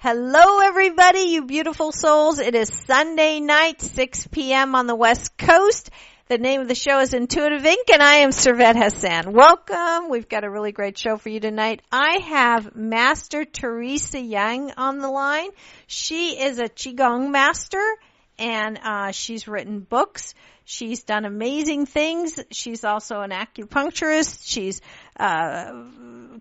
Hello, everybody, you beautiful souls. It is Sunday night, 6 p.m. on the West Coast. The name of the show is Intuitive Inc., and I am Servet Hassan. Welcome. We've got a really great show for you tonight. I have Master Teresa Yeung on the line. She is a Chi Gong master, and she's written books. She's done amazing things. She's also an acupuncturist. She's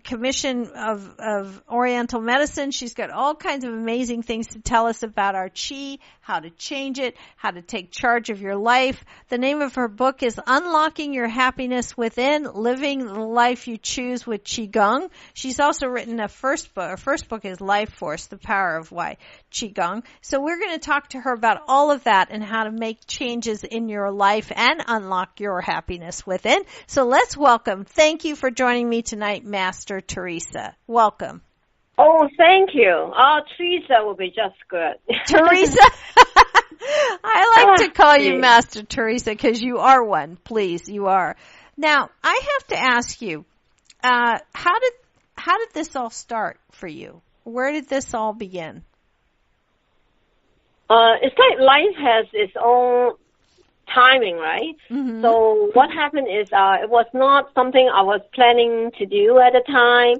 commission of Oriental medicine. She's got all kinds of amazing things to tell us about our chi, how to change it, how to take charge of your life. The name of her book is Unlocking Your Happiness Within, Living the Life You Choose with Chi Gong. She's also written a first book. Her first book is Life Force, The Power of Why Chi Gong. So we're going to talk to her about all of that and how to make changes in your life and unlock your happiness within. So let's welcome. Thank you for joining me tonight, Master Teresa. Welcome. Oh, thank you. Oh, Teresa will be just good. Teresa? I like to call you Master Teresa because you are one. Please, you are. Now, I have to ask you, how did this all start for you? Where did this all begin? It's like life has its own timing, right? Mm-hmm. So what happened is it was not something I was planning to do at the time.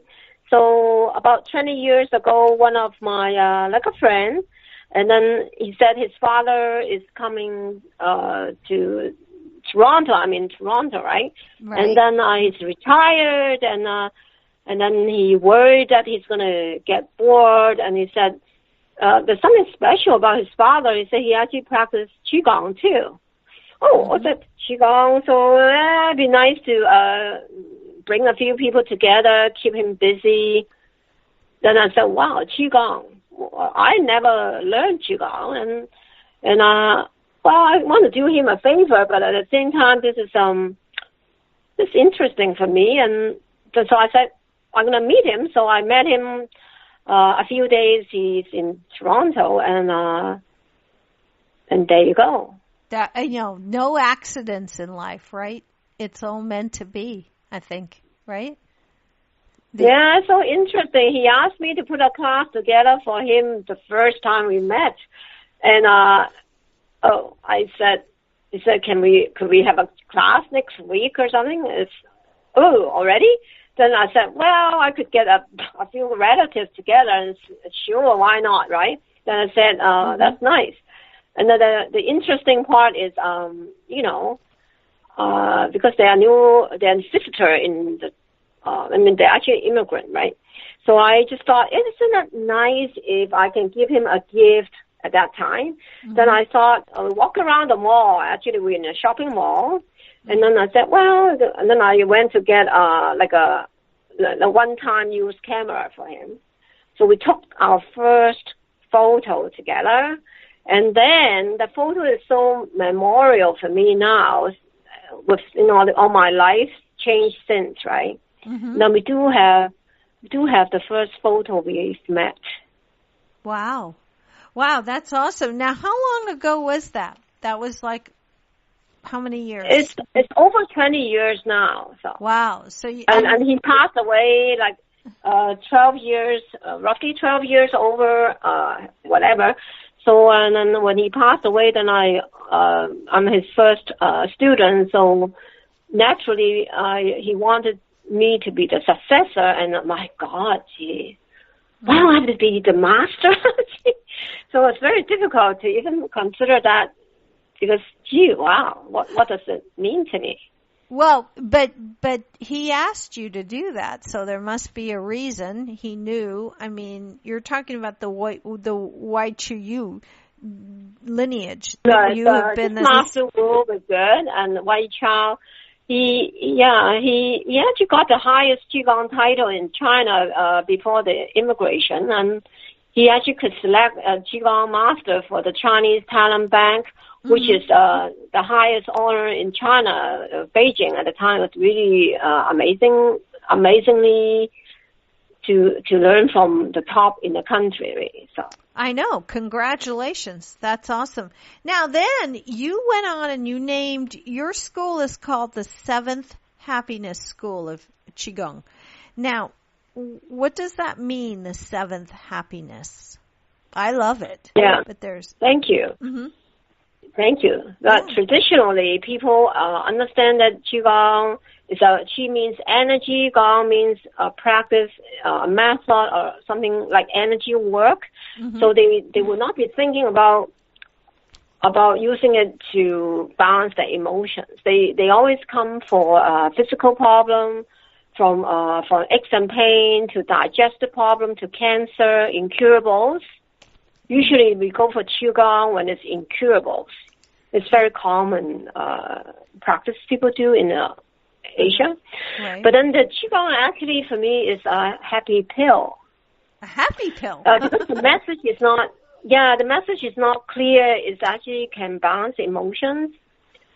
So about 20 years ago, one of my, like a friend, and then he said his father is coming to Toronto. I'm in Toronto, right? And then he's retired, and then he worried that he's going to get bored, and he said there's something special about his father. He said he actually practiced Qigong too. Oh, what's that? Qigong. So it'd be nice to bring a few people together, keep him busy. Then I said, wow, Qigong. I never learned Qigong. And well, I want to do him a favor, but at the same time, this is interesting for me. And so I said, I'm going to meet him. So I met him a few days. He's in Toronto, and there you go. That, no accidents in life, right? It's all meant to be, I think, right? Yeah, it's so interesting. He asked me to put a class together for him the first time we met. And, he said, could we have a class next week or something? Already? Then I said, well, I could get a few relatives together, and sure, why not, right? Then I said, that's nice. And the interesting part is, because they're visitor in the, they're actually immigrant, right? So I just thought, isn't it nice if I can give him a gift at that time? Mm-hmm. Then I thought, I'll walk around the mall. Actually, we're in a shopping mall. Mm-hmm. And then I said, and then I went to get, a one-time use camera for him. So we took our first photo together. And then the photo is so memorial for me now, with all my life changed since, right? Mm-hmm. Then we do have the first photo we've met. Wow, that's awesome. Now, how long ago was that? That was like how many years? It's over 20 years now. So wow. So and he passed away like 12 years, roughly 12 years over whatever. So, and then when he passed away, then I'm his first student. So naturally, he wanted me to be the successor. And my God, I have to be the master. So it's very difficult to even consider that because, wow, what does it mean to me? Well, but he asked you to do that, so there must be a reason. He knew. I mean, you're talking about the Wai Chu Yu lineage. You have been the Master Wu was good, and Wai Chao. He actually got the highest Qigong title in China before the immigration, and he actually could select a Qigong master for the Chinese Talent Bank, which is the highest honor in China. Beijing at the time was really amazingly to learn from the top in the country. Really. So I know. Congratulations. That's awesome. Now then, you went on and you named your school is called the 7th Happiness School of Qigong. Now, what does that mean, the 7th happiness? I love it. Yeah. But there's. Thank you. Mm-hmm. Thank you. Traditionally, people understand that Qigong is Qi means energy, Gong means practice, method, or something like energy work. Mm-hmm. So they will not be thinking about using it to balance their emotions. They always come for physical problem, from aches and pain to digestive problem to cancer, incurables. Usually we go for Qigong when it's incurables. It's very common practice people do in Asia. Right. But then the Qigong actually for me is a happy pill. A happy pill. Because the message is not, the message is not clear. It actually can balance emotions.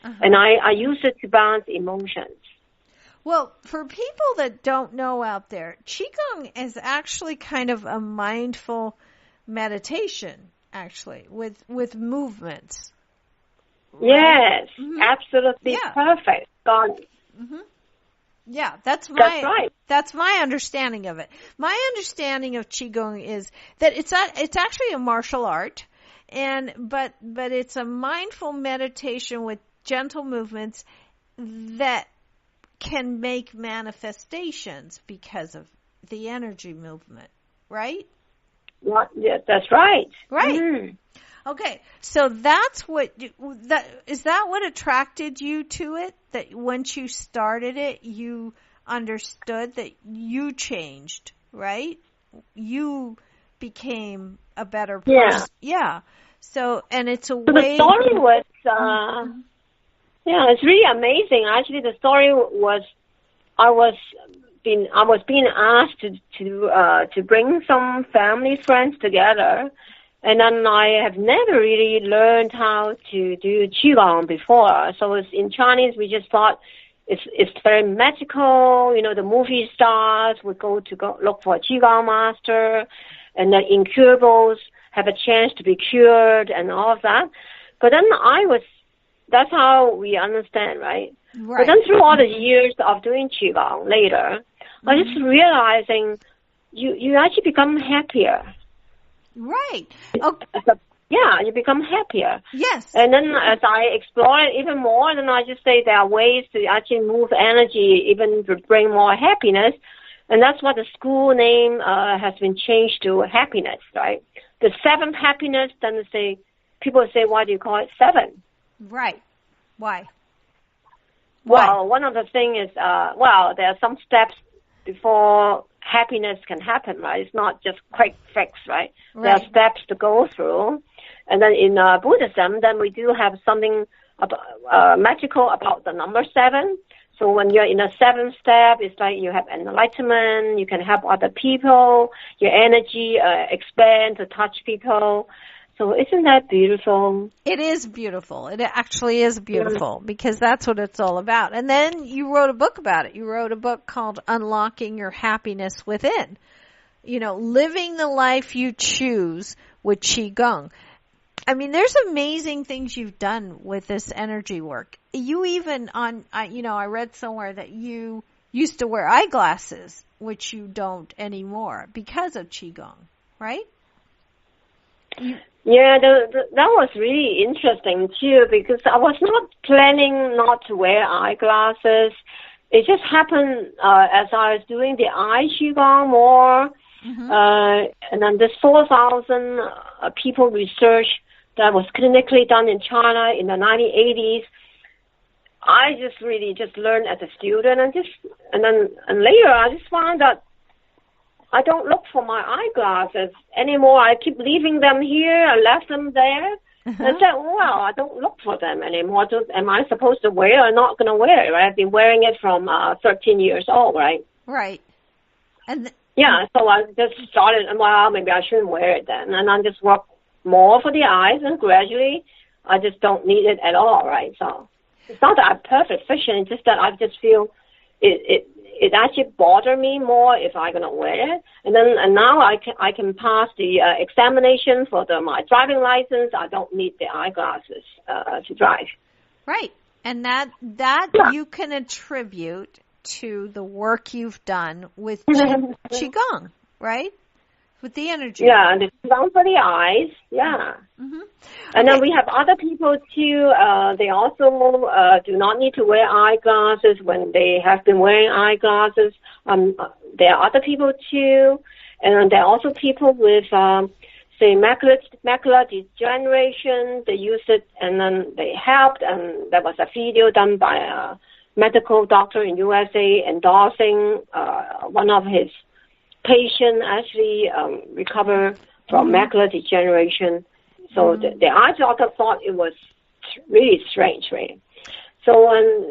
Uh-huh. And I use it to balance emotions. Well, for people that don't know out there, Qigong is actually kind of a mindful meditation, actually, with movements. Right? Yes, mm-hmm. Absolutely perfect. God. Mm-hmm. Yeah, that's my understanding of it. My understanding of Qigong is that it's actually a martial art, but it's a mindful meditation with gentle movements that can make manifestations because of the energy movement, right? Yeah, that's right. Right. Mm. Okay, so that's is that what attracted you to it? That once you started it, you understood that you changed, right? You became a better person. Yeah. So, and it's a way. The story was, it's really amazing. Actually, the story was, I was being asked to bring some family friends together. And then I have never really learned how to do Qigong before. So in Chinese, we just thought it's very magical. You know, the movie stars would go look for a Qigong master, and the incurables have a chance to be cured and all of that. But then that's how we understand, right? But then through all the years of doing Qigong later, I just realizing you actually become happier. Right. Okay. You become happier. Yes. And then as I explore it even more, then I just say there are ways to actually move energy, even to bring more happiness. And that's what the school name has been changed to happiness, right? The seventh happiness, then people say, why do you call it seven? Right. Why? Well, one of the things is, there are some steps before happiness can happen, right? It's not just quick fix, right? There are steps to go through. And then in Buddhism, then we do have something magical about the number 7. So when you're in the 7th step, it's like you have enlightenment, you can help other people, your energy expand to touch people. So isn't that beautiful? It is beautiful. It actually is beautiful because that's what it's all about. And then you wrote a book about it. You wrote a book called Unlocking Your Happiness Within. You know, living the life you choose with Qi Gong. I mean, there's amazing things you've done with this energy work. You even I read somewhere that you used to wear eyeglasses, which you don't anymore because of Qi Gong, right? Yeah, that was really interesting too, because I was not planning not to wear eyeglasses. It just happened as I was doing the eye Qigong more, and then this 4,000 people research that was clinically done in China in the 1980s. I just really learned as a student, and later I just found that I don't look for my eyeglasses anymore. I keep leaving them here. I left them there. And I said, I don't look for them anymore. Am I supposed to wear it or not going to wear it? Right? I've been wearing it from 13 years old, right? Right. And so I just started, maybe I shouldn't wear it then. And I just work more for the eyes, and gradually I just don't need it at all, right? So it's not that I'm perfect vision. It's just that I just feel it actually bothered me more if I'm gonna wear it. And now I can pass the examination for my driving license. I don't need the eyeglasses to drive. Right, and that you can attribute to the work you've done with Qigong, right? With the energy. Yeah, the Qigong for the eyes. Yeah. Mm-hmm. And then we have other people too. They also do not need to wear eyeglasses when they have been wearing eyeglasses. There are other people too, and there are also people with say macular degeneration. They use it and then they helped. And there was a video done by a medical doctor in USA endorsing one of his patient actually recover from macular degeneration. So the eye doctor thought it was really strange, right? So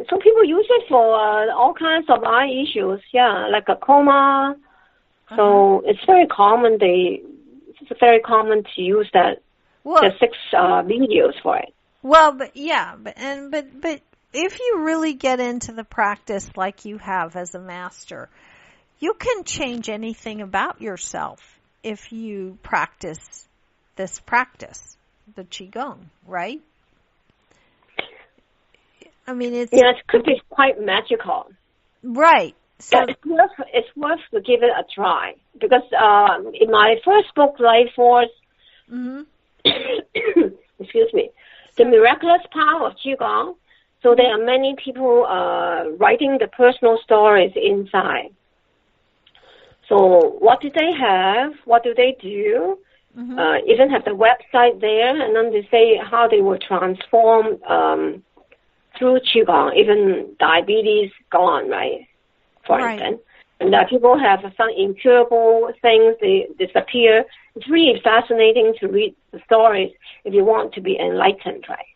people use it for all kinds of eye issues, like glaucoma. So it's very common. It's very common to use that. Well, there's 6 videos for it. Well, but if you really get into the practice like you have as a master, you can change anything about yourself if you practice this practice, the Qigong, right? I mean, it could be quite magical. Right. So it's worth to give it a try because in my first book, Life Force, excuse me, The Miraculous Power of Qigong. So there are many people writing the personal stories inside. So what do they have? What do they do? Even have the website there, and then they say how they were transformed through Qigong, even diabetes gone, right? For instance. And people have some incurable things, they disappear. It's really fascinating to read the stories if you want to be enlightened, right?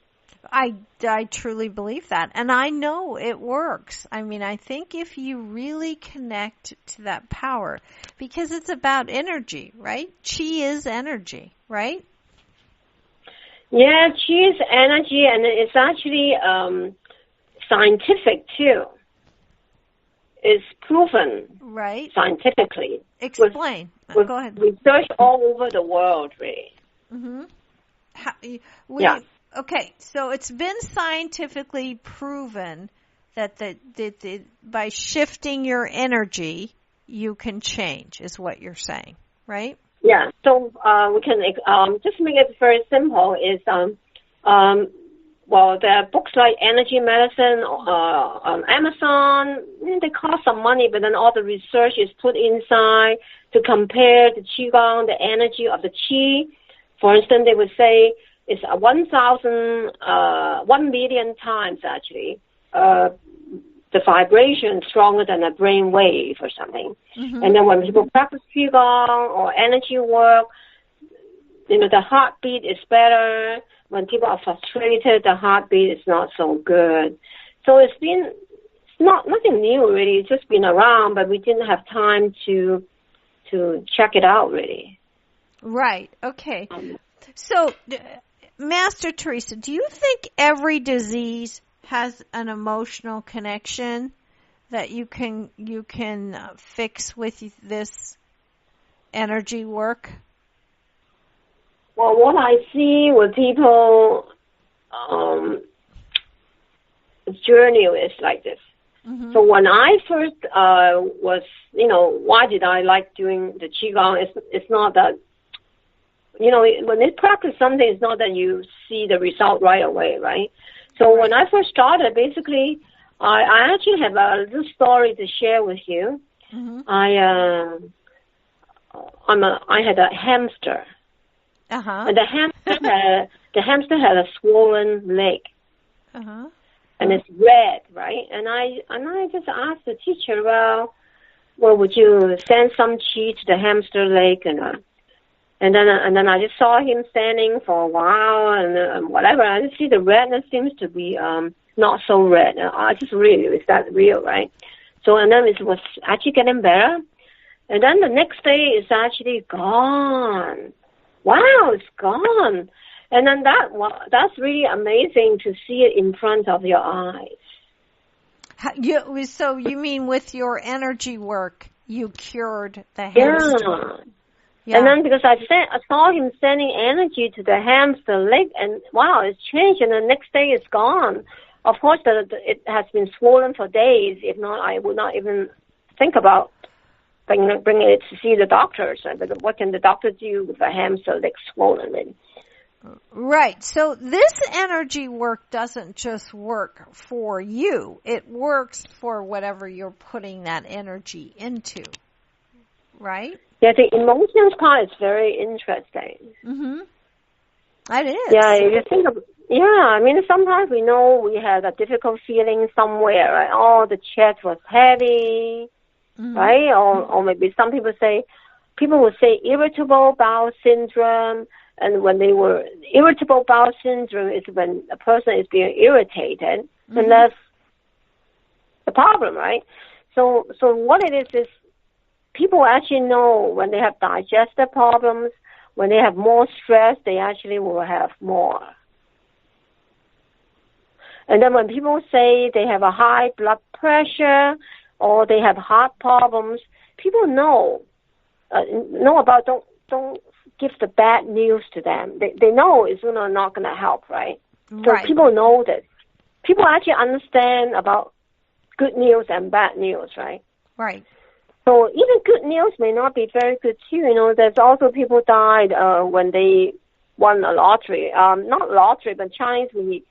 I truly believe that. And I know it works. I mean, I think if you really connect to that power, because it's about energy, right? Qi is energy, right? Yeah, Qi is energy, and it's actually scientific too. It's proven scientifically. Explain. Go ahead. Research all over the world, really. Okay, so it's been scientifically proven that by shifting your energy, you can change, is what you're saying, right? Yeah. So we can just make it very simple. Is well, there are books like Energy Medicine on Amazon. They cost some money, but then all the research is put inside to compare the Qigong, the energy of the Qi. For instance, they would say it's 1 million times actually. The vibration stronger than a brain wave or something. And then when people practice Qigong or energy work, the heartbeat is better. When people are frustrated, the heartbeat is not so good. So it's nothing new really. It's just been around, but we didn't have time to check it out really. Right. Okay. So, Master Teresa, do you think every disease has an emotional connection that you can fix with this energy work? Well, what I see with people, journey is like this. So when I first was, why did I like doing the Qigong? It's not that, when you practice something, it's not that you see the result right away, right? So when I first started, basically, I actually have a little story to share with you. I had a hamster. And the hamster had a swollen leg. And it's red, right? And I just asked the teacher, well, would you send some Qi to the hamster leg? And then I just saw him standing for a while and whatever. I just see the redness seems to be not so red. I just really, is that real, right? So and then it was actually getting better. And then the next day it's actually gone. Wow, it's gone. And then that's really amazing to see it in front of your eyes. So you mean with your energy work, you cured the hamster? Yeah. And then because I saw him sending energy to the hamster leg, and wow, it's changed. And the next day it's gone. Of course, it has been swollen for days. If not, I would not even think about bring it to see the doctors. But what can the doctor do with a hamster leg swollen? Right. So this energy work doesn't just work for you. It works for whatever you're putting that energy into. Right? Yeah, the emotions part is very interesting. Mm-hmm. It is. Yeah, you think of, I mean, sometimes we know we had a difficult feeling somewhere, right? Oh, the chest was heavy, right? Or maybe some people would say irritable bowel syndrome. And when they were irritable bowel syndrome is when a person is being irritated, and that's the problem, right? So what it is people actually know when they have digestive problems, when they have more stress, they actually will have more. And then when people say they have a high blood pressure or they have heart problems, people know about, don't give the bad news to them. They know it's not going to help, right? So people know this. People actually understand about good news and bad news, right? Right. So even good news may not be very good too. There's also people died when they won a lottery. Not lottery, but Chinese, we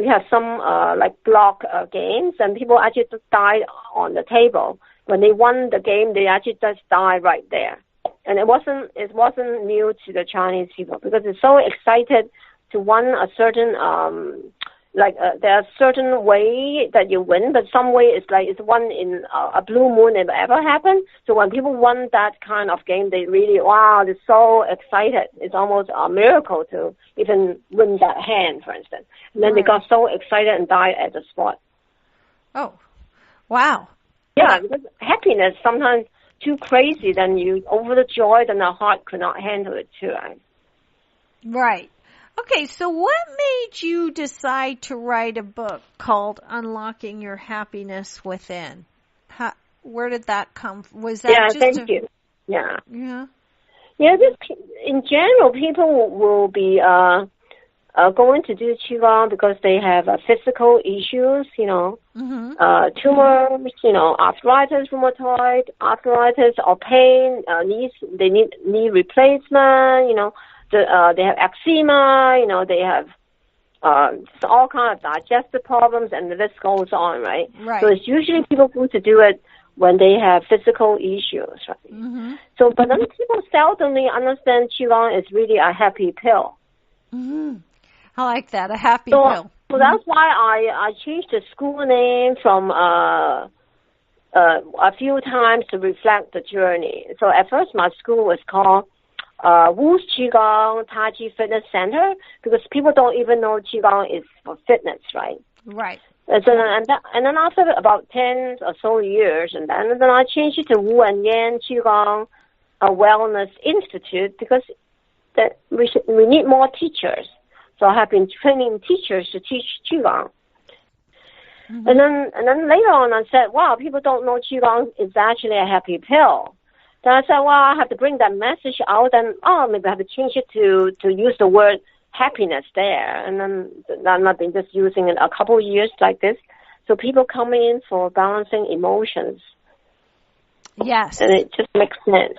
have some like block games, and people actually just died on the table. When they won the game, they actually just died right there. And it wasn't new to the Chinese people because it's so excited to win a certain there's a certain way that you win, but some way it's one in a blue moon if it ever happened. So when people won that kind of game, they really, wow, they're so excited. It's almost a miracle to even win that hand, for instance. And then they got so excited and died at the spot. Oh, wow. Yeah, because happiness sometimes too crazy, then you over the joy, then the heart could not handle it too, right? Right. Okay, so what made you decide to write a book called Unlocking Your Happiness Within? Where did that come from? Was that thank you. Yeah. Yeah. Yeah, in general, people will be going to do Qigong because they have physical issues, tumors, arthritis, rheumatoid arthritis, or pain, they need knee replacement, they have eczema, they have all kinds of digestive problems, and the list goes on, right? Right. So it's usually people go to do it when they have physical issues, right? Mm-hmm. So, but then people seldomly understand Qigong is really a happy pill. Mm-hmm. I like that, a happy pill. So that's why I changed the school name from a few times to reflect the journey. So at first my school was called Wu's Qigong Tai Chi Fitness Center because people don't even know Qigong is for fitness, right? Right. And then after about 10 or so years, and then I changed it to Wu and Yan Qigong Wellness Institute because we need more teachers. So I have been training teachers to teach Qigong. Mm-hmm. And then later on I said, wow, people don't know Qigong is actually a happy pill. Then I said, well, I have to bring that message out, and maybe I have to change it to use the word happiness there. And then I've been just using it a couple of years like this. So people come in for balancing emotions. Yes. And it just makes sense.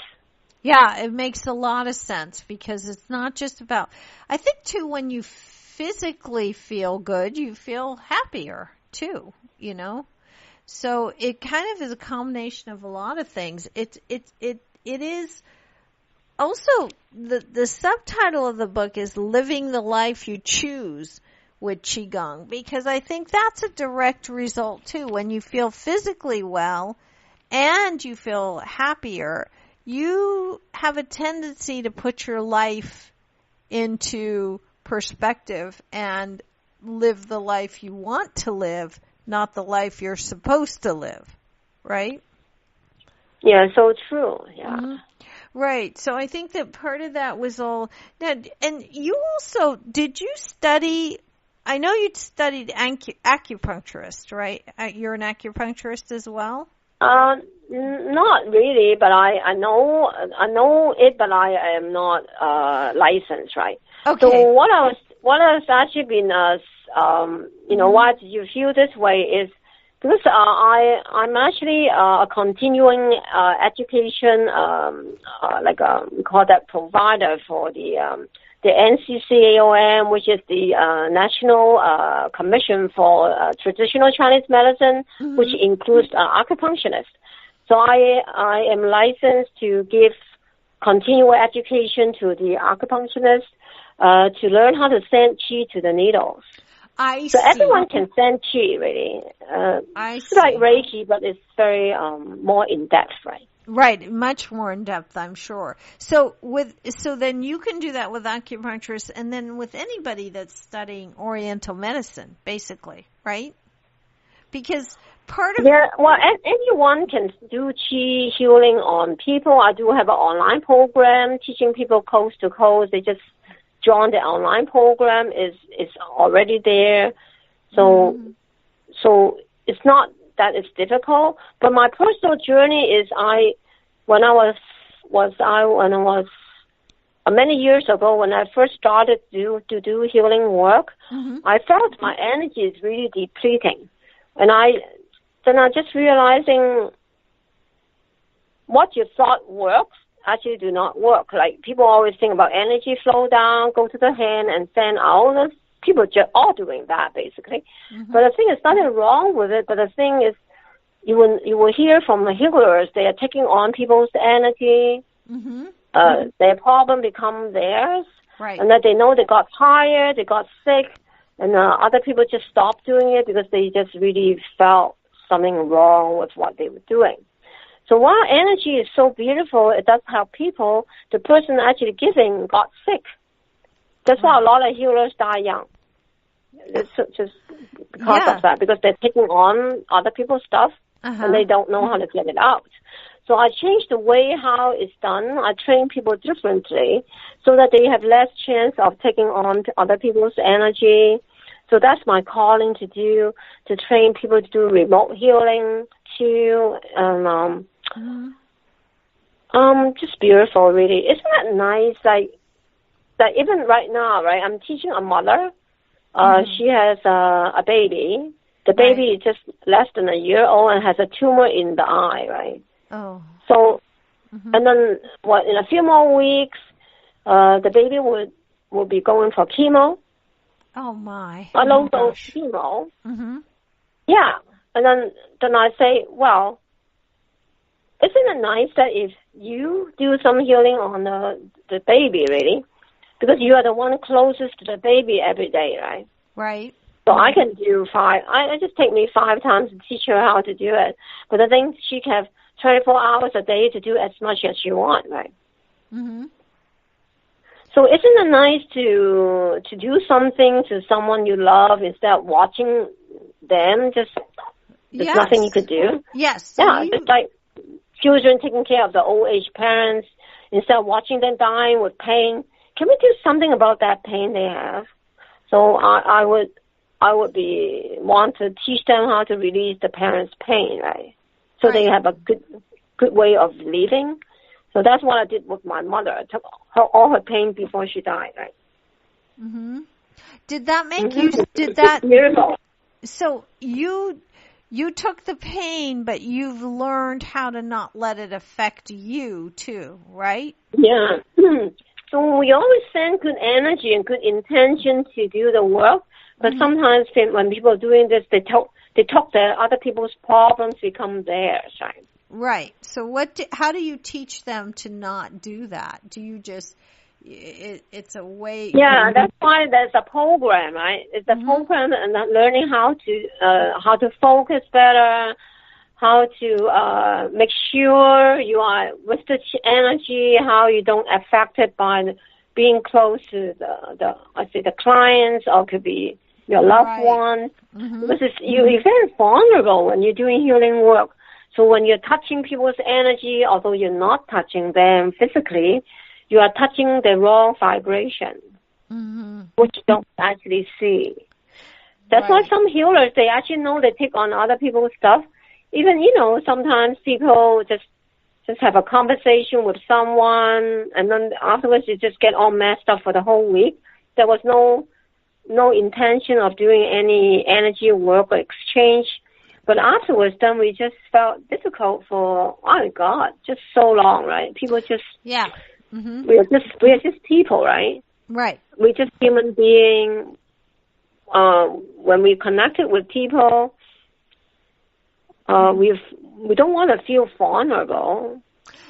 Yeah, it makes a lot of sense because it's not just about, I think too, when you physically feel good, you feel happier too, So it kind of is a combination of a lot of things. It is also the subtitle of the book is Living the Life You Choose with Qigong, because I think that's a direct result too. When you feel physically well and you feel happier, you have a tendency to put your life into perspective and live the life you want to live, not the life you're supposed to live, right? Yeah, so true. Yeah. Mm-hmm. Right. So I think that part of that was all. Now, and you also, did you study, I know you'd studied acupuncturist, right? You're an acupuncturist as well? Not really, but I know it, but I am not licensed, right? Okay. So what has actually been why did you feel this way is Because I'm actually a continuing education, we call that provider for the NCCAOM, which is the National Commission for Traditional Chinese Medicine, which includes acupuncturists. So I am licensed to give continual education to the acupuncturists to learn how to send qi to the needles. So everyone can send qi, really. It's like Reiki, but it's very more in depth, right? Right, much more in depth, I'm sure. So then you can do that with acupuncturists, and then with anybody that's studying Oriental medicine, basically, right? Because anyone can do qi healing on people. I do have an online program teaching people coast to coast. They just join the online program. Is already there, so it's not that it's difficult. But my personal journey is when I was many years ago, when I first started to do healing work, I felt my energy is really depleting, and I just realizing what you thought works actually do not work. Like people always think about energy flow down, go to the hand and send out. People just all doing that basically. But the thing is nothing wrong with it. But the thing is, you will hear from the healers, they are taking on people's energy. Their problem become theirs, right? And that they know they got tired, they got sick, and other people just stopped doing it because they just really felt something wrong with what they were doing. So while energy is so beautiful, it does help people. The person actually giving got sick. That's why a lot of healers die young. It's just because of that, because they're taking on other people's stuff and they don't know how to get it out. So I changed the way how it's done. I train people differently so that they have less chance of taking on other people's energy. So that's my calling to do, to train people to do remote healing too. And just beautiful, really. Isn't that nice? Like even right now, right? I'm teaching a mother. She has a baby. The baby is just less than a year old and has a tumor in the eye, right? Oh. So, and then in a few more weeks, the baby will be going for chemo. Oh my! A low dose chemo. Yeah, and then I say, well, isn't it nice that if you do some healing on the baby, really, because you are the one closest to the baby every day, right? Right. So I can do 5. It just take me 5 times to teach her how to do it. But I think she can have 24 hours a day to do as much as she wants, right? So isn't it nice to do something to someone you love instead of watching them? There's nothing you could do. Yes. Yeah, just like children taking care of the old age parents instead of watching them dying with pain. Can we do something about that pain they have? So I would want to teach them how to release the parents' pain, right? So they have a good way of living. So that's what I did with my mother. I took all her pain before she died, right? Did that make you? Did that? Beautiful. So you took the pain, but you've learned how to not let it affect you too, right? Yeah. So we always send good energy and good intention to do the work, but sometimes when people are doing this, they talk the other people's problems become theirs, right? Right. So how do you teach them to not do that? Do you just, it's a way. Yeah, that's why there's a program, right? It's a program and learning how to focus better, how to make sure you are with the energy, how you don't affect it by being close to the clients, or could be your loved ones. Because you're very vulnerable when you're doing healing work. So when you're touching people's energy, although you're not touching them physically, you are touching the wrong vibration, which you don't actually see. That's why some healers, they actually know they take on other people's stuff. Even, sometimes people just have a conversation with someone, and then afterwards you just get all messed up for the whole week. There was no intention of doing any energy work or exchange. But afterwards, then we just felt difficult for, oh my God, just so long, right? People just, we are just people, right? Right. We're just human being. When we connected with people, we don't want to feel vulnerable.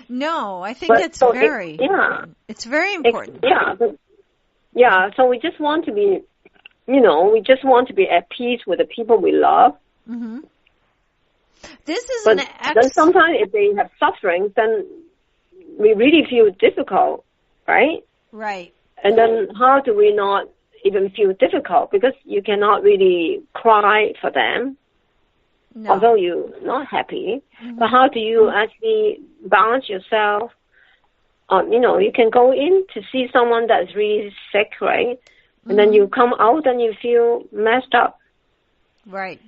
No, I think that's very important. It's very important. So we just want to be, we just want to be at peace with the people we love. Mm-hmm. This is then sometimes if they have suffering, then we really feel difficult, right? Right. And then how do we not even feel difficult? Because you cannot really cry for them, although you're not happy. Mm-hmm. But how do you actually balance yourself? You can go in to see someone that's really sick, right? And then you come out and you feel messed up. Right.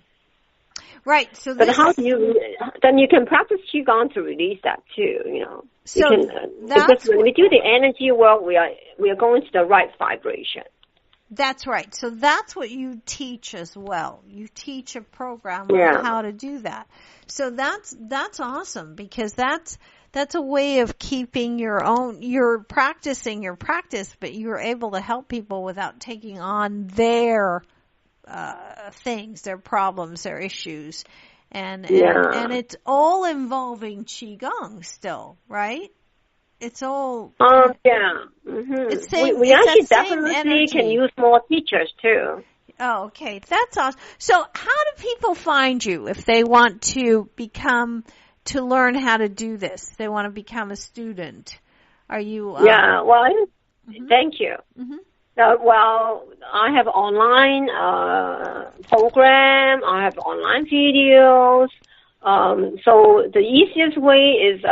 Right. So, but how do you? Then you can practice qigong to release that too. So because when we do the energy work, we are going to the right vibration. That's right. So that's what you teach as well. You teach a program on how to do that. So that's awesome, because that's a way of keeping you're practicing your practice, but you're able to help people without taking on their things, their problems, their issues. And it's all involving Qigong still, right? It's all... Mm-hmm. We actually definitely can use more teachers too. Oh, okay. That's awesome. So how do people find you if they want to learn how to do this? They want to become a student. Are you... thank you. Mm-hmm. I have online program. I have online videos. So the easiest way is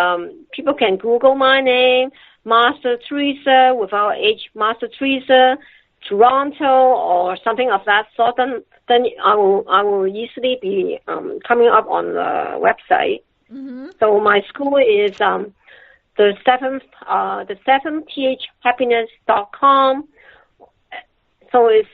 people can Google my name, Master Teresa without H, Master Teresa, Toronto, or something of that sort. Then I will easily be coming up on the website. Mm-hmm. So my school is the seventh happiness.com. So it's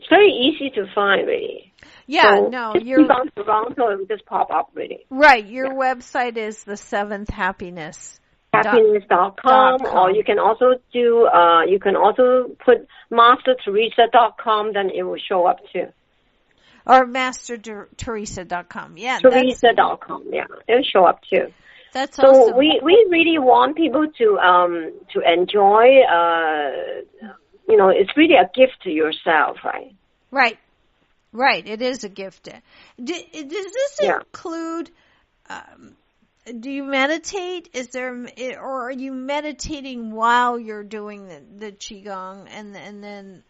very easy to find, really. Yeah, you're Toronto, it will just pop up, really. Right, your website is the 7th happiness.com, or you can also do put masterteresa.com, then it will show up too. Or masterteresa.com. Yeah. Teresa.com, it'll show up too. That's awesome. So we really want people to enjoy it's really a gift to yourself, right? Right. It is a gift. Does this include, do you meditate? Or are you meditating while you're doing the Qigong and then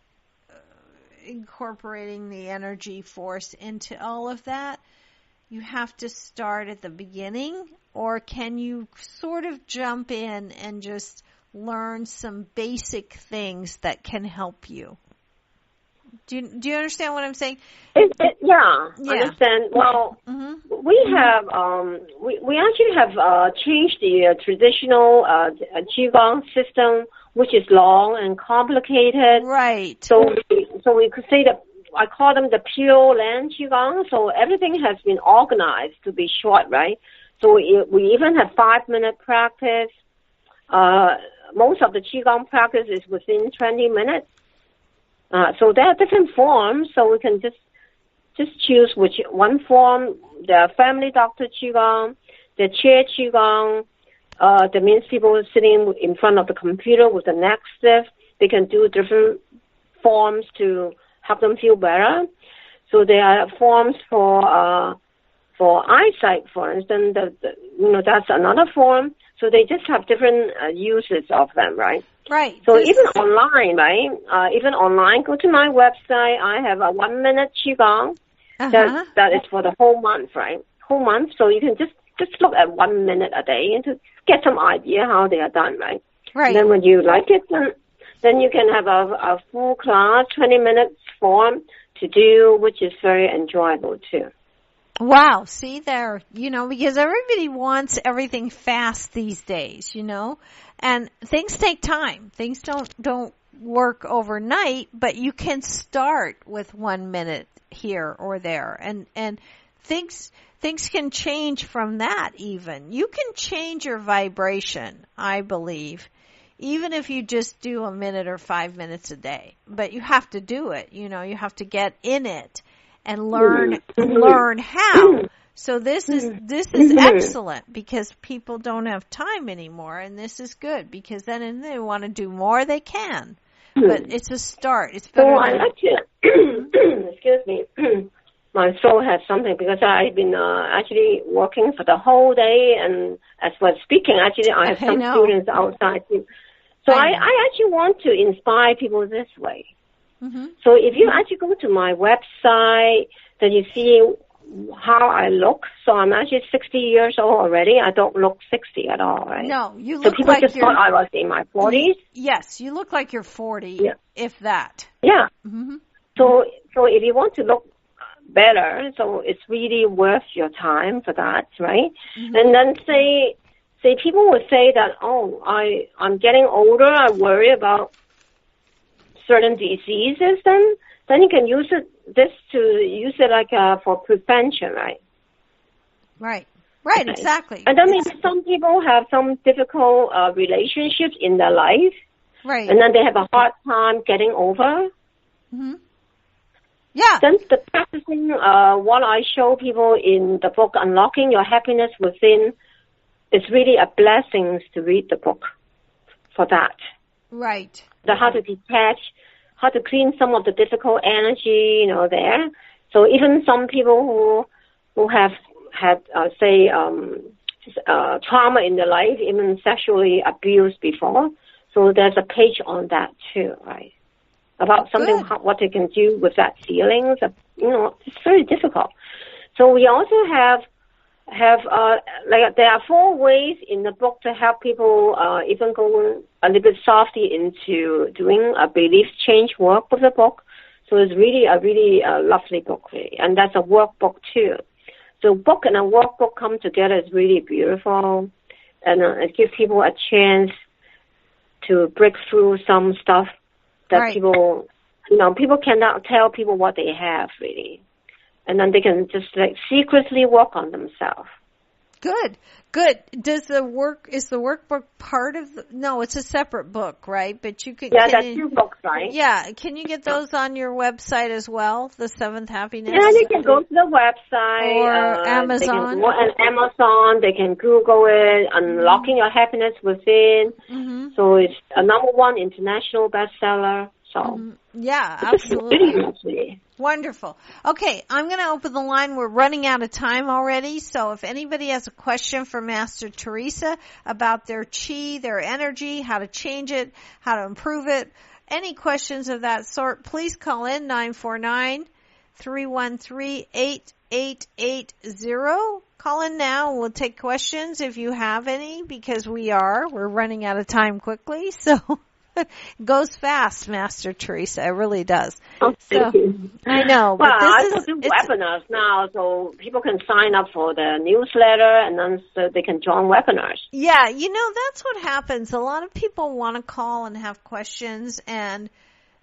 incorporating the energy force into all of that? You have to start at the beginning, or can you sort of jump in and just learn some basic things that can help you? Do you understand what I'm saying? Understand. Well, we have we actually have changed the traditional qigong system, which is long and complicated. Right. So we could say that I call them the Pure Land qigong. So everything has been organized to be short, right? So we even have 5-minute practice. Most of the qigong practice is within 20 minutes. So there are different forms, so we can just choose which one form. The family doctor qigong, the chair qigong. That means people sitting in front of the computer with the neck stiff. They can do different forms to help them feel better. So there are forms for eyesight, for instance. That's another form. So they just have different uses of them, right? Right. So even online, right? Go to my website. I have a 1-minute qigong that is for the whole month, right? Whole month. So you can just look at 1 minute a day and to get some idea how they are done, right? Right. And then when you like it, then you can have a full class, 20 minutes form to do, which is very enjoyable too. Wow. See there, because everybody wants everything fast these days, and things take time. Things don't work overnight, but you can start with 1 minute here or there, and things things can change from that even. You can change your vibration, I believe, even if you just do a minute or 5 minutes a day. But you have to do it. You know, you have to get in it and learn how. So this is excellent because people don't have time anymore, and this is good because then if they want to do more, they can. But it's a start. It's better. So I like to, excuse me, my throat has something because I've been actually working for the whole day, and as well speaking, actually I have some students outside too. So I actually want to inspire people this way. Mm-hmm. So if you actually go to my website, then you see how I look. So I'm actually 60 years old already. I don't look 60 at all, right? No, you look so people like just thought I was in my 40s. Yes, you look like you're 40, if that. Yeah. Mm-hmm. So if you want to look better, so it's really worth your time for that, right? Mm-hmm. And then say people would say that, I'm getting older, I worry about certain diseases, then you can use it like for prevention, right? Right, okay. Exactly. And then maybe some people have some difficult relationships in their life, right? And then they have a hard time getting over. Mm-hmm. Yeah. Then the practicing, what I show people in the book, Unlocking Your Happiness Within, it's really a blessing to read the book for that. Right. How to detach, how to clean some of the difficult energy, there. So even some people who have had, trauma in their life, even sexually abused before. So there's a page on that too, right? About something, what they can do with that feelings. It's very difficult. So we also have there are 4 ways in the book to help people even go a little bit softly into doing a belief change work with the book. So it's really a lovely book, really. And that's a workbook too. So book and a workbook come together is really beautiful, and it gives people a chance to break through some stuff that people cannot tell people what they have, really. And then they can just secretly work on themselves. Good. Is the workbook part of no, it's a separate book, right? But you can. Yeah, that's 2 books, right? Yeah. Can you get those on your website as well? The 7th Happiness? Yeah, they can go to the website. Or Amazon. They can go on Amazon. They can Google it, Unlocking Your Happiness Within. Mm-hmm. So it's a #1 international bestseller. So yeah, absolutely. Wonderful. Okay, I'm going to open the line. We're running out of time already. So if anybody has a question for Master Teresa about their chi, their energy, how to change it, how to improve it, any questions of that sort, please call in 949-313-8880. Call in now. We'll take questions if you have any because we're running out of time quickly. So it goes fast, Master Teresa. It really does. Oh, thank you. I know. Well, but I do webinars now, so people can sign up for the newsletter, and then so they can join webinars. Yeah, that's what happens. A lot of people want to call and have questions, and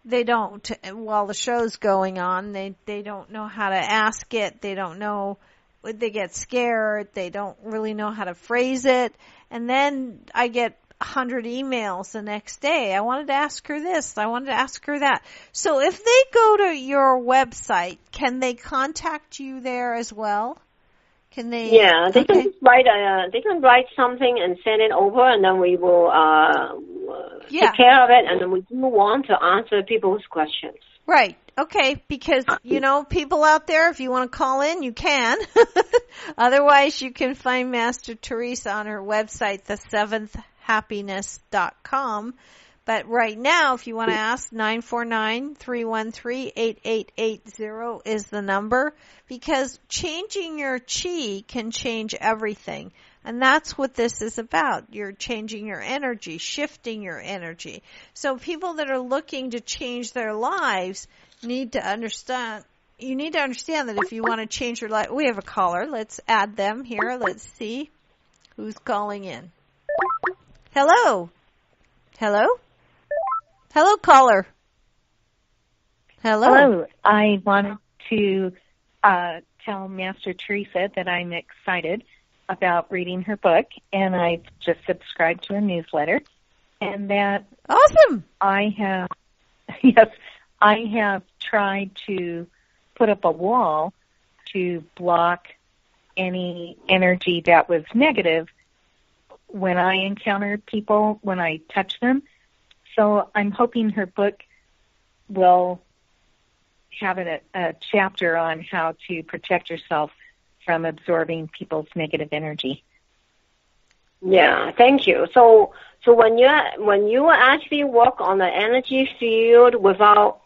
they don't. While the show's going on, they don't know how to ask it. They don't know. They get scared. They don't really know how to phrase it. And then I get 100 emails the next day. I wanted to ask her this. I wanted to ask her that. So if they go to your website, can they contact you there as well? Can they? Yeah, they can write something and send it over, and then we will take care of it, and then we do want to answer people's questions. Right. Okay. Because, people out there, if you want to call in, you can. Otherwise, you can find Master Teresa on her website, the7thhappiness.com. But right now, if you want to ask, 949-313-8880 is the number, because changing your chi can change everything. And that's what this is about. You're changing your energy, shifting your energy. So people that are looking to change their lives need to understand. You need to understand that if you want to change your life. We have a caller. Let's add them here. Let's see who's calling in. Hello. Hello? Hello, caller. Hello. Hello. I wanted to tell Master Teresa that I'm excited about reading her book, and I've just subscribed to a newsletter, and that awesome. I have tried to put up a wall to block any energy that was negative when I encounter people, when I touch them. So I'm hoping her book will have a chapter on how to protect yourself from absorbing people's negative energy. Yeah, thank you. So when you actually work on the energy field without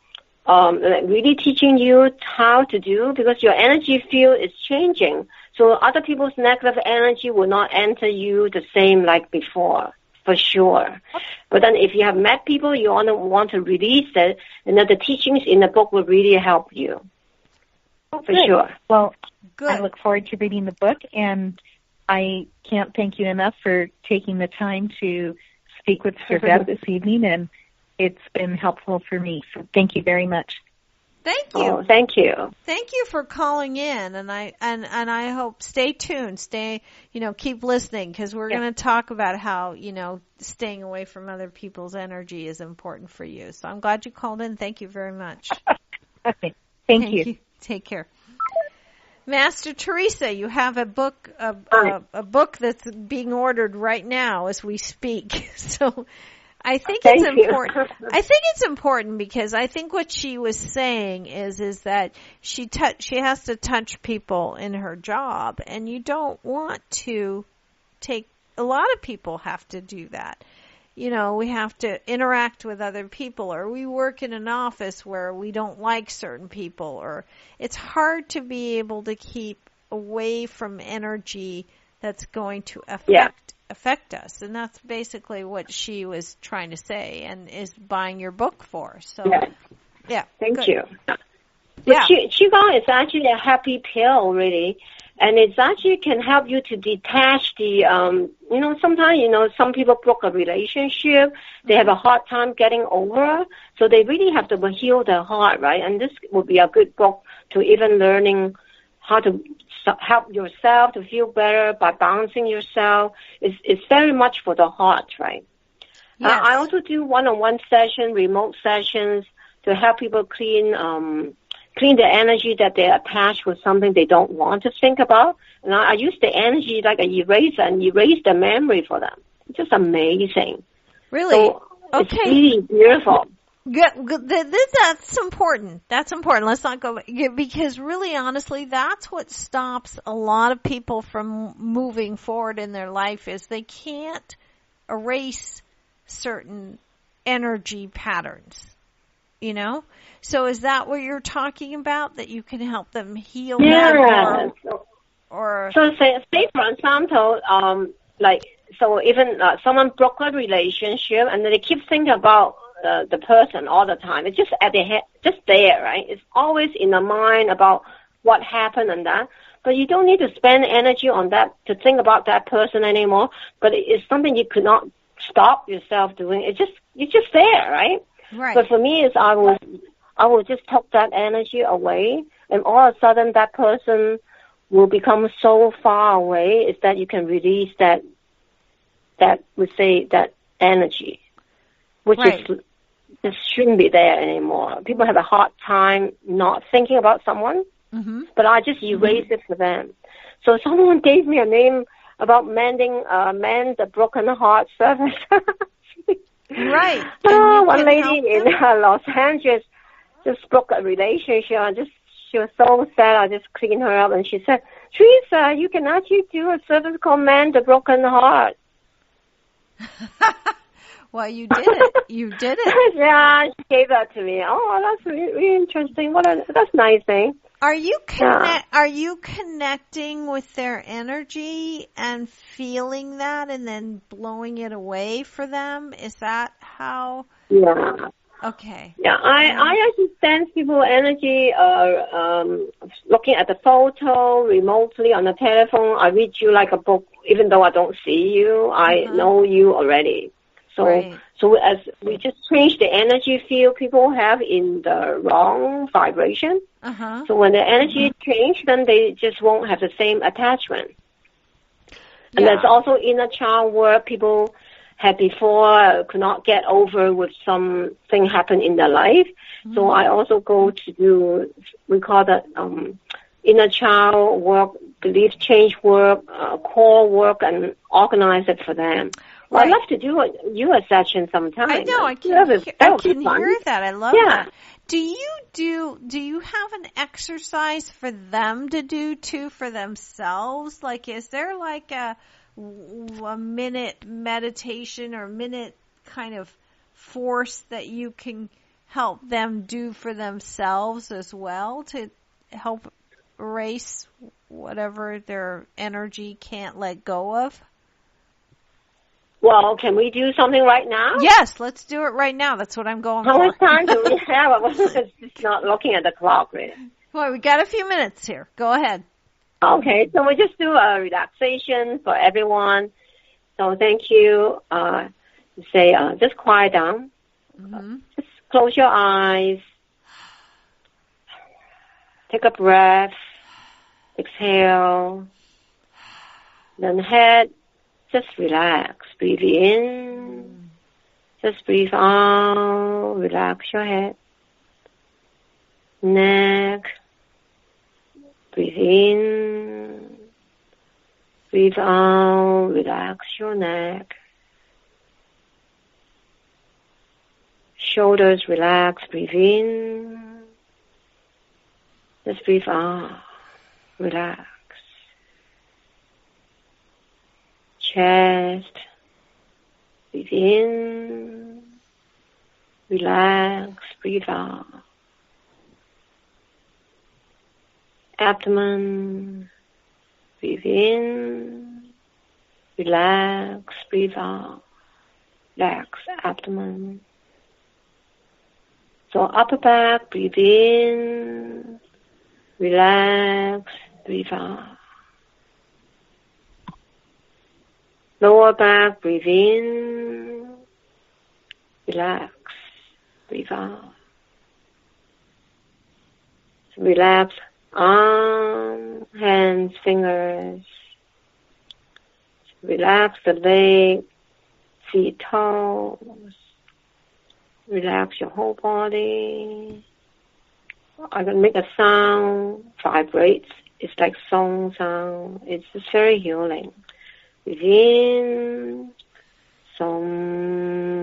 really teaching you how to do, because your energy field is changing, so other people's negative energy will not enter you the same like before, for sure. But then if you have met people, you want to release it, and then the teachings in the book will really help you. For sure. Well, good. I look forward to reading the book, and I can't thank you enough for taking the time to speak with Servette this evening, and it's been helpful for me. So thank you very much. Thank you. Oh, thank you. Thank you for calling in, and I hope stay tuned, keep listening, because we're going to talk about how, staying away from other people's energy is important for you. So I'm glad you called in. Thank you very much. Okay. Thank you. Take care. Master Teresa, you have a book, a book that's being ordered right now as we speak. So I think it's important. I think it's important because I think what she was saying is that she has to touch people in her job, and you don't want to a lot of people have to do that. We have to interact with other people, or we work in an office where we don't like certain people, or it's hard to be able to keep away from energy that's going to affect us. And that's basically what she was trying to say and is buying your book for. So, Thank you. Qi Gong is actually a happy pill, really. And it actually can help you to detach the, sometimes, some people broke a relationship. They have a hard time getting over. So they really have to heal their heart, right? And this would be a good book to even learning how to help yourself to feel better by balancing yourself. It's very much for the heart, right? Yes. I also do one-on-one sessions, remote sessions to help people clean the energy that they attach with something they don't want to think about. And I use the energy like an eraser and erase the memory for them. It's just amazing. Really? So okay. It's really beautiful. Good. That's important. That's important. Let's not go, because really, honestly, that's what stops a lot of people from moving forward in their life is they can't erase certain energy patterns, So is that what you're talking about, that you can help them heal that? So say for example, even someone broke a relationship and they keep thinking about the person all the time. It's just at the head, just there, right? It's always in the mind about what happened and that. But you don't need to spend energy on that to think about that person anymore. But it's something you could not stop yourself doing. It's just there, right? Right. But for me, I will just take that energy away, and all of a sudden that person will become so far away is that you can release that energy, which just shouldn't be there anymore. People have a hard time not thinking about someone, but I just erase it for them. So someone gave me a name about mend the broken heart service. Right. One lady in Los Angeles just broke a relationship and she was so sad. I just cleaned her up and she said, Teresa, you can actually do a service called Mend the Broken Heart. Well, you did it. You did it. Yeah, she gave that to me. Oh, that's really interesting. That's nice thing. Are you connecting with their energy and feeling that and then blowing it away for them? Is that how? Yeah. Okay. Yeah, I actually sense people's energy, looking at the photo remotely on the telephone. I read you like a book, even though I don't see you. I know you already. So as we just change the energy field people have in the wrong vibration. So when the energy change, then they just won't have the same attachment. And there's also inner child work people had before could not get over with something happen in their life. So I also go to do, we call that inner child work, belief change work, core work, and organize it for them. Well, I'd love to do a session sometime. I know, I can hear that. I love that. Do you have an exercise for them to do too for themselves? Like, is there like a minute meditation or minute kind of force that you can help them do for themselves as well to help erase whatever their energy can't let go of? Well, can we do something right now? Yes, let's do it right now. That's what I'm going for. How much time do we have? I was just not looking at the clock, really. Well, we got a few minutes here. Go ahead. Okay, so we just do a relaxation for everyone. So thank you. Say, just quiet down. Just close your eyes. Take a breath. Exhale. Then head. Just relax. Breathe in. Just breathe out. Relax your head. Neck. Breathe in. Breathe out. Relax your neck. Shoulders relax. Breathe in. Just breathe out. Relax. Chest, breathe in, relax, breathe out. Abdomen, breathe in, relax, breathe out. Relax, abdomen. So upper back, breathe in, relax, breathe out. Lower back, breathe in, relax, breathe out. Relax arm, hands, fingers. Relax the leg, feet, toes. Relax your whole body. I can make a sound, vibrates. It's like song sound. It's just very healing. Breathe in, song.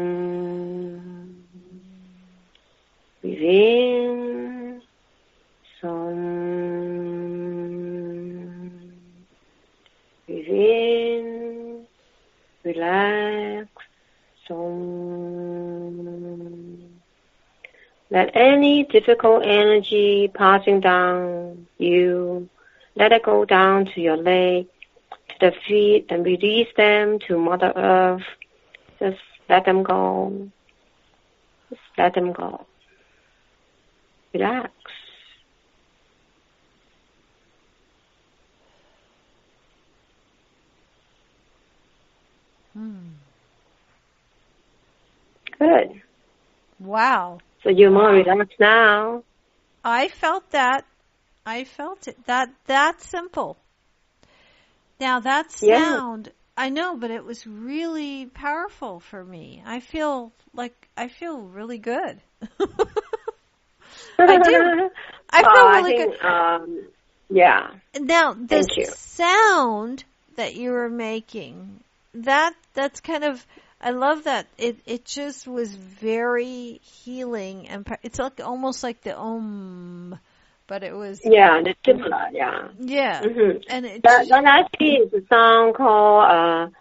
Breathe in, song. Breathe in, relax, song. Let any difficult energy passing down you, let it go down to your leg, the feet, and release them to Mother Earth. Just let them go. Just let them go. Relax. Good. Wow. So you're more relaxed now. I felt that. I felt it. That's simple. Now that sound, I know, but it was really powerful for me. I feel really good. I do. I feel really good. Yeah. Now the sound that you were making, that's kind of, I love that. It just was very healing, and it's like almost like the but it was it's similar, yeah. And that actually is a sound called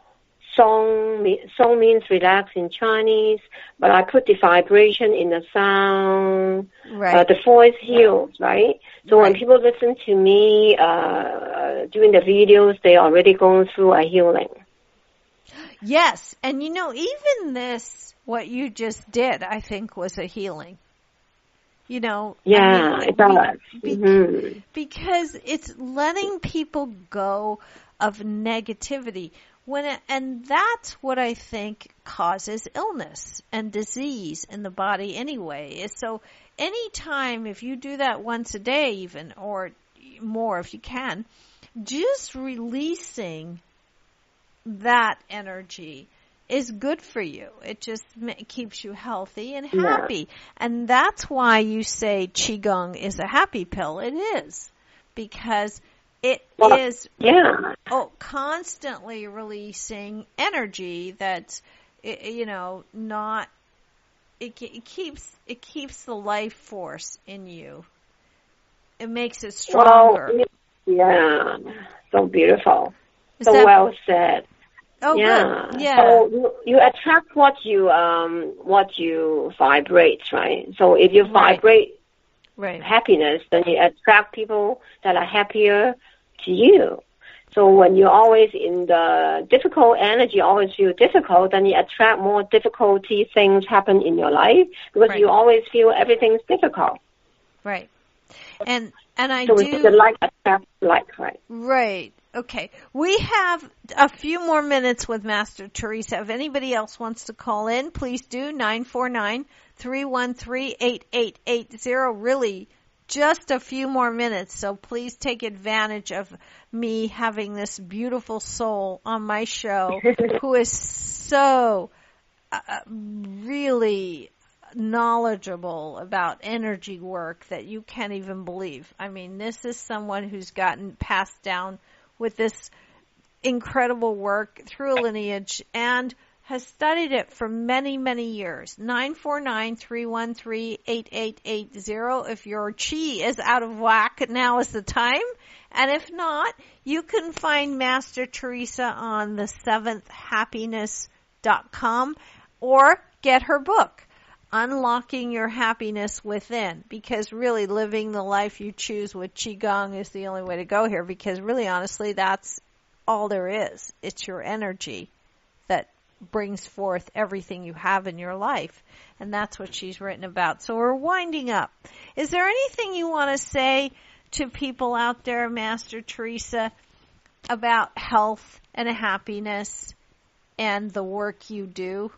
song. Song means relax in Chinese, but I put the vibration in the sound. Right. The voice heals, right? So when people listen to me doing the videos, they're already going through a healing. Yes, and even this, what you just did, I think was a healing. It does. Because it's letting people go of negativity. and that's what I think causes illness and disease in the body anyway. So anytime, if you do that once a day even, or more if you can, just releasing that energy is good for you. It just keeps you healthy and happy. Yeah. And that's why you say Qigong is a happy pill. It is. Because it is constantly releasing energy that's, not, it keeps the life force in you. It makes it stronger. Well, so beautiful. So well said. Oh, yeah. Good. Yeah. So you attract what you vibrate, right? So if you vibrate happiness, then you attract people that are happier to you. So when you're always in the difficult energy, always feel difficult, then you attract more difficulty things happen in your life because you always feel everything's difficult. Right. And I so do. So it's the like attract like, right? Right. Okay. We have a few more minutes with Master Teresa. If anybody else wants to call in, please do. 949-313-8880. Really, just a few more minutes. So please take advantage of me having this beautiful soul on my show who is so really knowledgeable about energy work that you can't even believe. I mean, this is someone who's gotten passed down with this incredible work through a lineage and has studied it for many, many years. 949-313-8880. If your chi is out of whack, now is the time. And if not, you can find Master Teresa on the 7thhappiness.com or get her book, Unlocking Your Happiness Within, because really living the life you choose with Qigong is the only way to go here, because really, honestly, that's all there is. It's your energy that brings forth everything you have in your life, and that's what she's written about. So we're winding up. Is there anything you want to say to people out there, Master Teresa, about health and happiness and the work you do?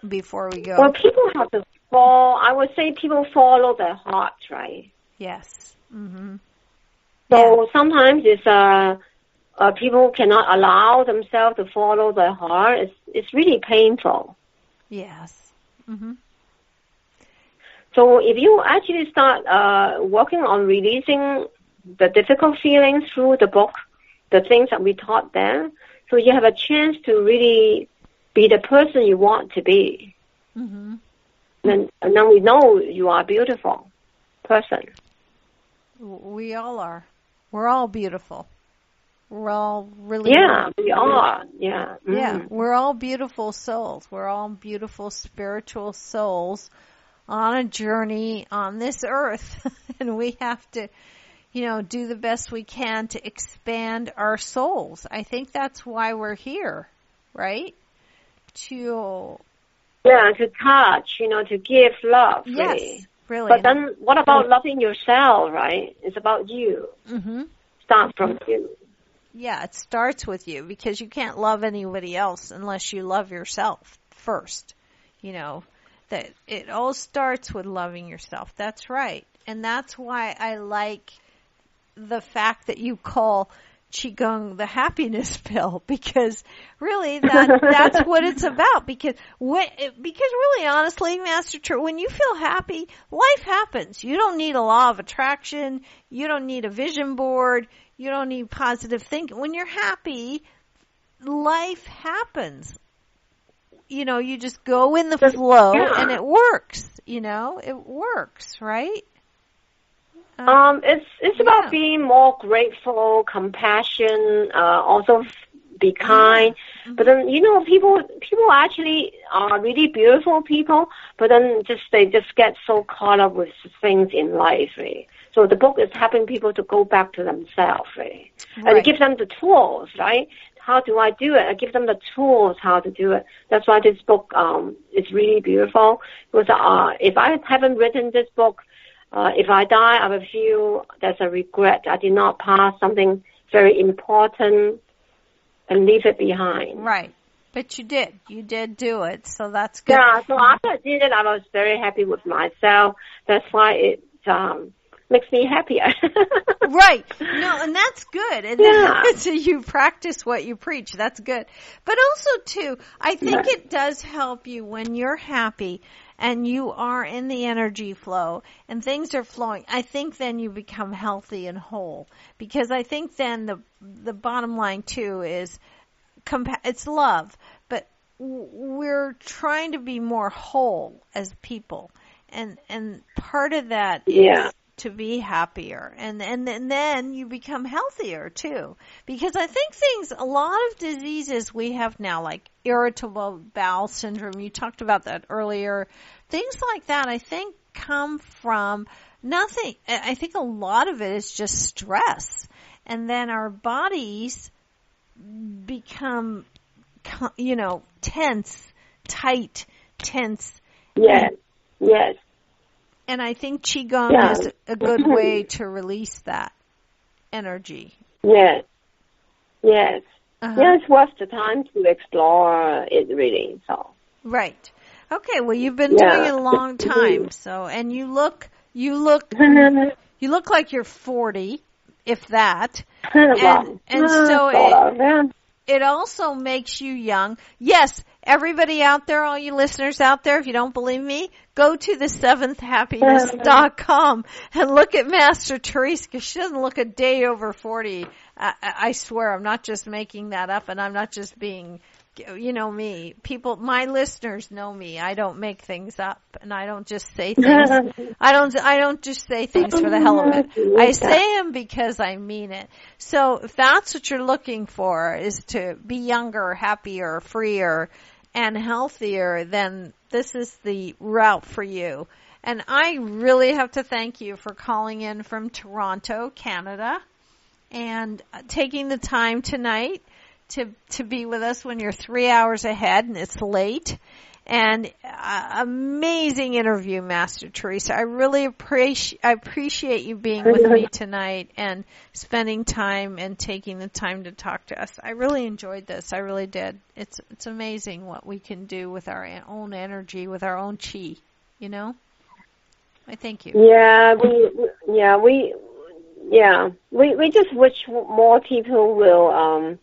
Before we go. Well, people have to I would say people follow their hearts, right? Yes. Mm-hmm. So sometimes it's people cannot allow themselves to follow their heart. It's really painful. Yes. Mm-hmm. So if you actually start working on releasing the difficult feelings through the book, the things that we taught there, so you have a chance to really be the person you want to be. Mm-hmm. And then we know you are a beautiful person. We all are. We're all beautiful. We're all really... Yeah, we are. Yeah. Mm-hmm. Yeah, we're all beautiful souls. We're all beautiful spiritual souls on a journey on this earth. And we have to, do the best we can to expand our souls. I think that's why we're here, right? To touch, to give love. Yes, really. But then what about loving yourself, right? It's about you. Mm-hmm. Start from you. Yeah, it starts with you because you can't love anybody else unless you love yourself first. That it all starts with loving yourself. That's right. And that's why I like the fact that you call Qigong the happiness pill, because really that's what it's about. Because really, honestly, Master Teresa, when you feel happy, life happens. You don't need a law of attraction. You don't need a vision board. You don't need positive thinking. When you're happy, life happens. You just go in the flow and it works. It works, right? It's about being more grateful, compassion, also be kind. Mm-hmm. But then, people actually are really beautiful people, but then they just get so caught up with things in life, right? So the book is helping people to go back to themselves, right? And give them the tools, right? How do I do it? I give them the tools how to do it. That's why this book is really beautiful. Because if I haven't written this book, if I die, I will feel there's a regret. I did not pass something very important and leave it behind. Right. But you did. You did do it, so that's good. Yeah, so after I did it, I was very happy with myself. That's why it makes me happier. Right. No, and that's good. And so you practice what you preach. That's good. But also, too, I think it does help you when you're happy and you are in the energy flow and things are flowing. I think then you become healthy and whole. Because I think then the bottom line, too, is it's love. But we're trying to be more whole as people. And part of that is to be happier. And then you become healthier too. Because I think a lot of diseases we have now, like irritable bowel syndrome, you talked about that earlier, things like that I think come from nothing. I think a lot of it is just stress. And then our bodies become, tense, tight, tense. Yes. And I think Qigong is a good way to release that energy. Yes. Yeah, it's worth the time to explore it really. So. Right. Okay. Well, you've been doing it a long time. So, and you look like you're 40, if that. And so it also makes you young. Yes, everybody out there, all you listeners out there, if you don't believe me, go to the 7thhappiness.com and look at Master Teresa, because she doesn't look a day over 40. I swear, I'm not just making that up, and I'm not just being, me. People, my listeners know me. I don't make things up, and I don't just say things. I don't just say things for the hell of it. I say them because I mean it. So if that's what you're looking for, is to be younger, happier, freer, and healthier, then this is the route for you. And I really have to thank you for calling in from Toronto, Canada, and taking the time tonight to be with us when you're 3 hours ahead and it's late. And amazing interview, Master Teresa. I really appreciate you being with me tonight and spending time and taking the time to talk to us. I really enjoyed this. I really did. It's amazing what we can do with our own energy, with our own chi. I thank you. We just wish more people will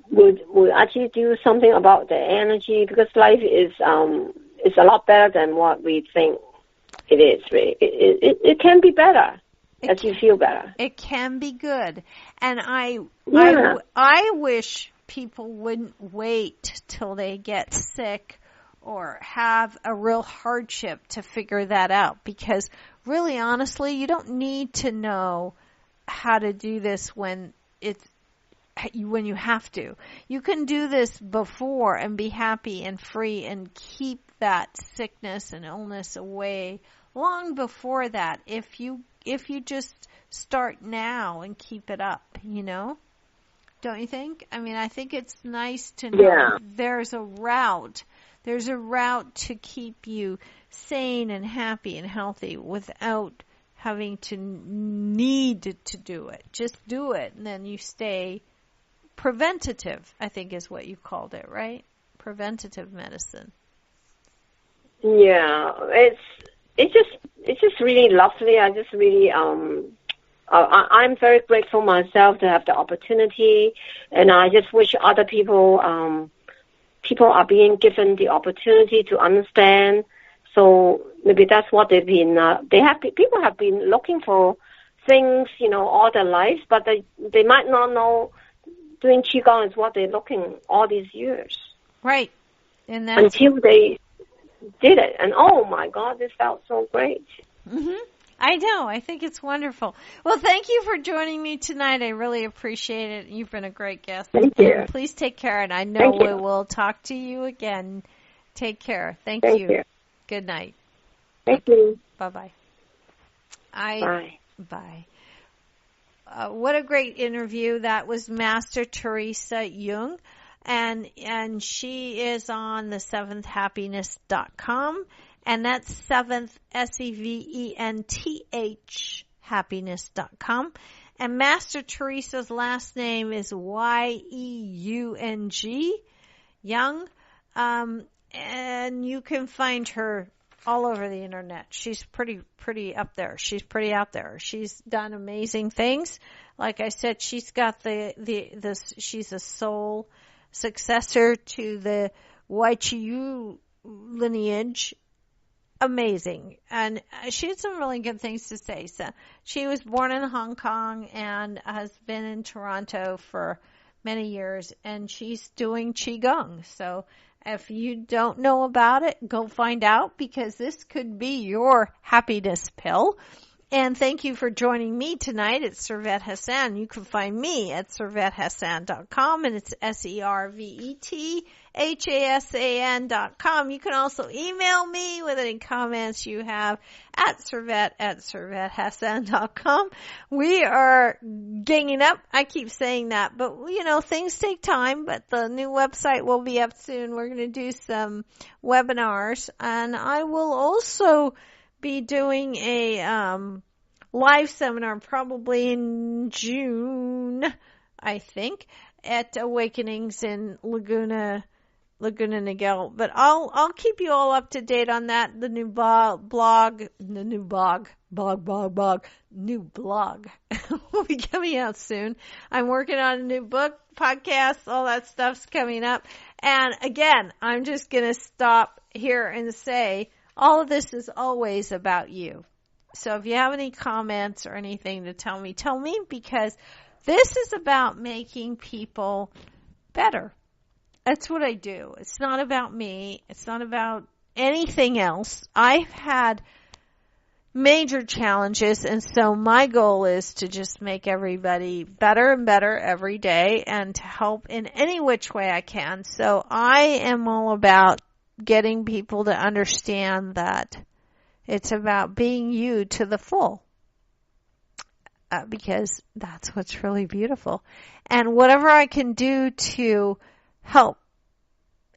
would actually do something about the energy, because life is a lot better than what we think it is. Really, it can be better as you feel better. It can be good, and I wish people wouldn't wait till they get sick or have a real hardship to figure that out, because really, honestly, you don't need to know how to do this when you have to. You can do this before and be happy and free and keep that sickness and illness away long before that, if you just start now and keep it up, Don't you think? I mean, I think it's nice to know there's a route. There's a route to keep you sane and happy and healthy without having to need to do it. Just do it, and then you stay preventative, I think is what you called it, right? Preventative medicine. Yeah, it's just really lovely. I just really I'm very grateful myself to have the opportunity, and I just wish other people are being given the opportunity to understand. So maybe that's what they've been. People have been looking for things, all their lives, but they might not know doing Qigong is what they're looking all these years. Right. And until they did it. And oh my God, this felt so great. Mm-hmm. I know. I think it's wonderful. Well, thank you for joining me tonight. I really appreciate it. You've been a great guest. Thank you. Please take care, and I know we will talk to you again. Take care. Thank you. Good night. Thank you. Bye-bye. Bye. Bye. What a great interview. That was Master Teresa Yeung, and she is on the 7thhappiness.com, and that's 7th, SEVENTH, happiness.com. And Master Teresa's last name is Yeung, Yeung. And you can find her all over the internet. She's pretty up there. She's pretty out there. She's done amazing things. Like I said, she's got she's a soul successor to the Chi lineage. Amazing. And she had some really good things to say. So she was born in Hong Kong and has been in Toronto for many years, and she's doing Chi Gong. So if you don't know about it, go find out, because this could be your happiness pill. And thank you for joining me tonight at Servette Hassan. You can find me at ServetteHassan.com, and it's ServetteHassan.com. You can also email me with any comments you have at ServetteHassan.com. We are ganging up. I keep saying that, but things take time, but the new website will be up soon. We're going to do some webinars, and I will also be doing a live seminar probably in June, I think, at Awakenings in Laguna Niguel. But I'll keep you all up to date on that. The new blog will be coming out soon. I'm working on a new book, podcast, all that stuff's coming up. And again, I'm just going to stop here and say, all of this is always about you. So if you have any comments or anything to tell me, because this is about making people better. That's what I do. It's not about me. It's not about anything else. I've had major challenges, and so my goal is to just make everybody better and better every day, and to help in any which way I can. So I am all about getting people to understand that it's about being you to the full, because that's what's really beautiful. And whatever I can do to help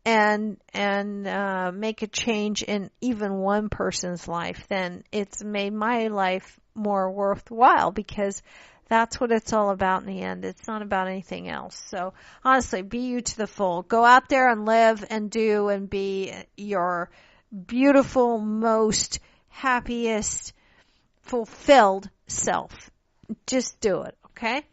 and make a change in even one person's life, then it's made my life more worthwhile, because that's what it's all about in the end. It's not about anything else. So honestly, be you to the full. Go out there and live and do and be your beautiful, most happiest, fulfilled self. Just do it, okay?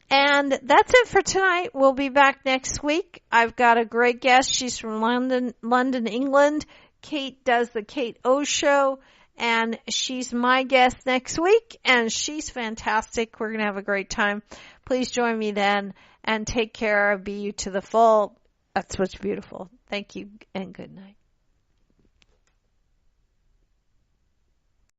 And that's it for tonight. We'll be back next week. I've got a great guest. She's from London, England. Kate does the Kate O Show. And she's my guest next week, and she's fantastic. We're going to have a great time. Please join me then, and take care. Be you to the full. That's what's beautiful. Thank you, and good night.